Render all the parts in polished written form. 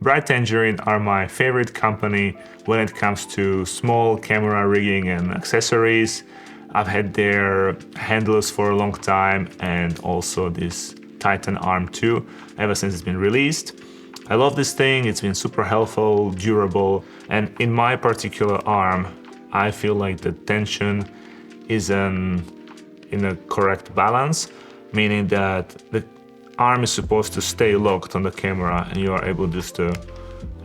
Bright Tangerine are my favorite company when it comes to small camera rigging and accessories. I've had their handles for a long time and also this Titan arm too, ever since it's been released. I love this thing, it's been super helpful, durable, and in my particular arm, I feel like the tension is in a correct balance, meaning that the arm is supposed to stay locked on the camera and you are able just to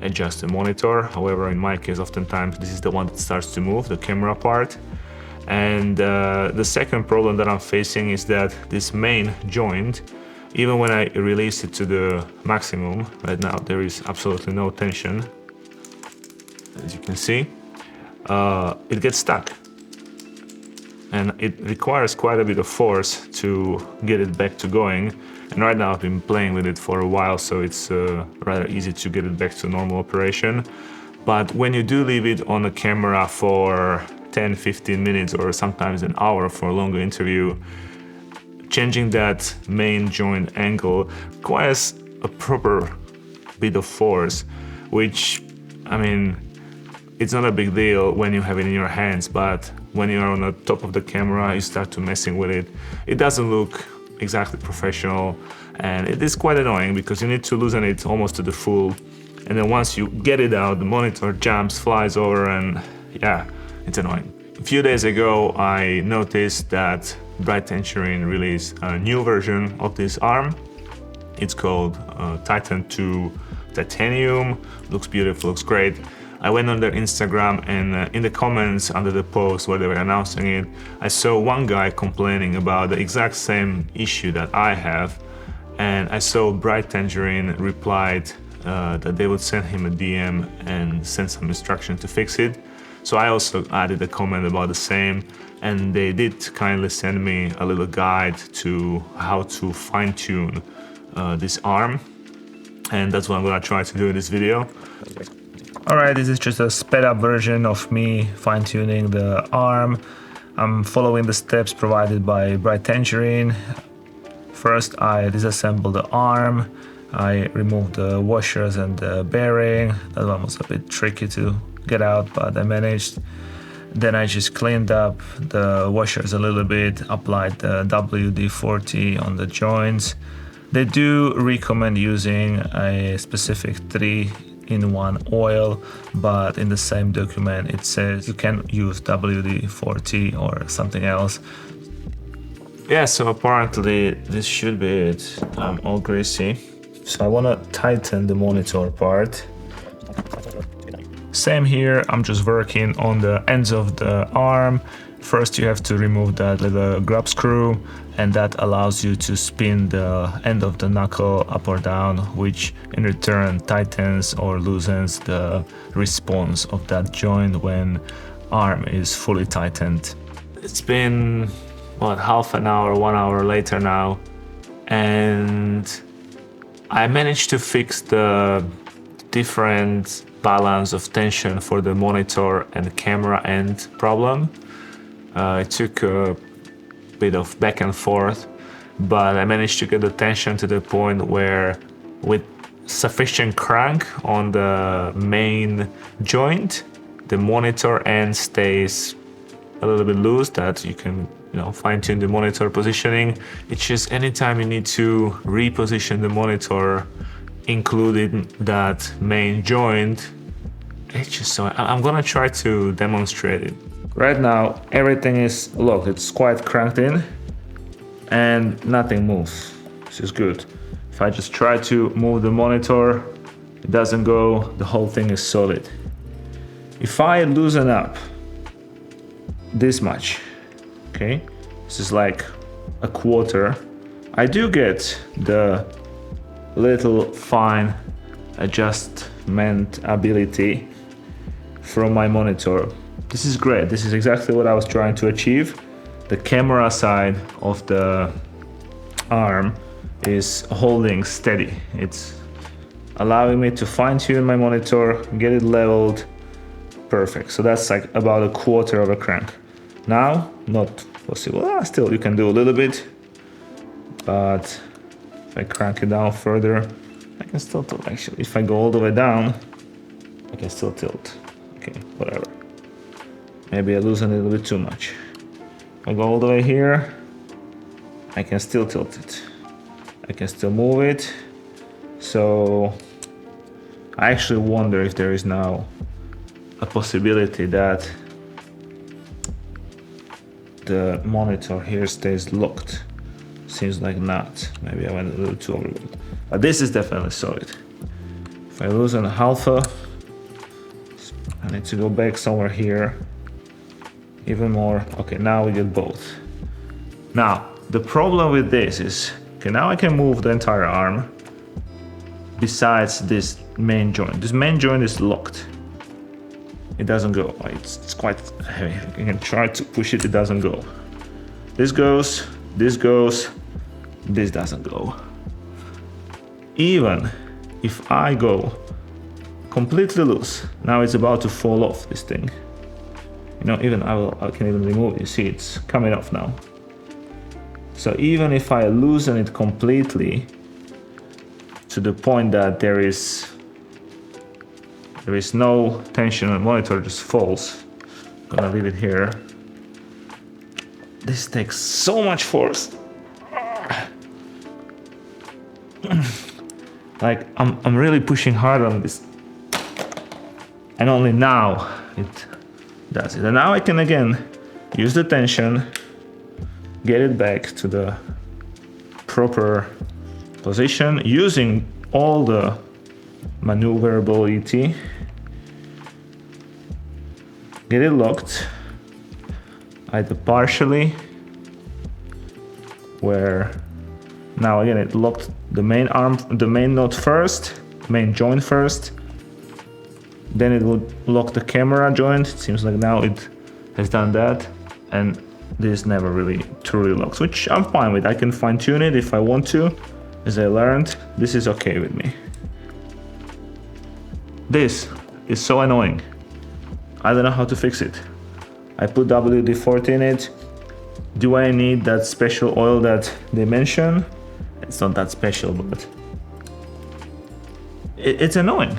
adjust the monitor. However, in my case, oftentimes this is the one that starts to move, the camera part. And the second problem that I'm facing is that this main joint, even when I release it to the maximum, right now there is absolutely no tension, as you can see, it gets stuck. And it requires quite a bit of force to get it back to going. And right now I've been playing with it for a while, so it's rather easy to get it back to normal operation. But when you do leave it on the camera for 10-15 minutes or sometimes an hour for a longer interview, changing that main joint angle requires a proper bit of force, which, I mean, it's not a big deal when you have it in your hands, but when you're on the top of the camera, you start to messing with it. It doesn't look exactly professional, and it is quite annoying because you need to loosen it almost to the full, and then once you get it out, the monitor jumps, flies over, and yeah, it's annoying. A few days ago, I noticed that Bright Tangerine released a new version of this arm. It's called Titan 2 Titanium. Looks beautiful, looks great. I went on their Instagram, and in the comments under the post where they were announcing it, I saw one guy complaining about the exact same issue that I have, and I saw Bright Tangerine replied that they would send him a DM and send some instruction to fix it. So I also added a comment about the same, and they did kindly send me a little guide to how to fine-tune this arm, and that's what I'm gonna try to do in this video. Alright, this is just a sped up version of me fine-tuning the arm. I'm following the steps provided by Bright Tangerine. First, I disassemble the arm. I remove the washers and the bearing. That one was a bit tricky to get out, but I managed. Then I just cleaned up the washers a little bit, applied the WD-40 on the joints. They do recommend using a specific 3-in-1 oil, but in the same document it says you can use WD-40 or something else. Yeah, so apparently this should be it. I'm all greasy. So I want to tighten the monitor part. Same here, I'm just working on the ends of the arm. First you have to remove that little grub screw, and that allows you to spin the end of the knuckle up or down, which in return tightens or loosens the response of that joint when arm is fully tightened. It's been, what, half an hour, 1 hour later now, and I managed to fix the different balance of tension for the monitor and camera end problem. It took a bit of back and forth, but I managed to get the tension to the point where with sufficient crank on the main joint, the monitor end stays a little bit loose, that you can, fine-tune the monitor positioning. It's just anytime you need to reposition the monitor, including that main joint, it's just so, I'm gonna try to demonstrate it. Right now everything is locked, it's quite cranked in and nothing moves, which is good. If I just try to move the monitor, it doesn't go, the whole thing is solid. If I loosen up this much, okay, this is like a quarter, I do get the little fine adjustment ability from my monitor. This is great, this is exactly what I was trying to achieve. The camera side of the arm is holding steady. It's allowing me to fine-tune my monitor, get it leveled, perfect. So that's like about a quarter of a crank. Now, not possible, still you can do a little bit, but if I crank it down further, I can still tilt actually. If I go all the way down, I can still tilt. Okay, whatever. Maybe I loosen it a little bit too much. If I go all the way here, I can still tilt it. I can still move it. So I actually wonder if there is now a possibility that the monitor here stays locked. Seems like not. Maybe I went a little too overboard. But this is definitely solid. If I loosen alpha, I need to go back somewhere here. Even more. Okay, now we get both. Now, the problem with this is, okay, now I can move the entire arm besides this main joint. This main joint is locked. It doesn't go. It's quite heavy. I can try to push it, it doesn't go. This goes, this goes, this doesn't go. Even if I go completely loose, now it's about to fall off, this thing. You know, even I can even remove it. You see, it's coming off now. So even if I loosen it completely to the point that there is no tension on the monitor, just falls. I'm gonna leave it here. This takes so much force. Like I'm really pushing hard on this, and only now it does it. And now I can again use the tension, get it back to the proper position using all the maneuverability. Get it locked, either partially, where now again it locked the main arm, the main node first, main joint first, then it would lock the camera joint. It seems like now it has done that, and this never really truly locks, which I'm fine with. I can fine tune it if I want to. As I learned, this is okay with me. This is so annoying. I don't know how to fix it. I put WD-40 in it. Do I need that special oil that they mention? It's not that special, but it's annoying.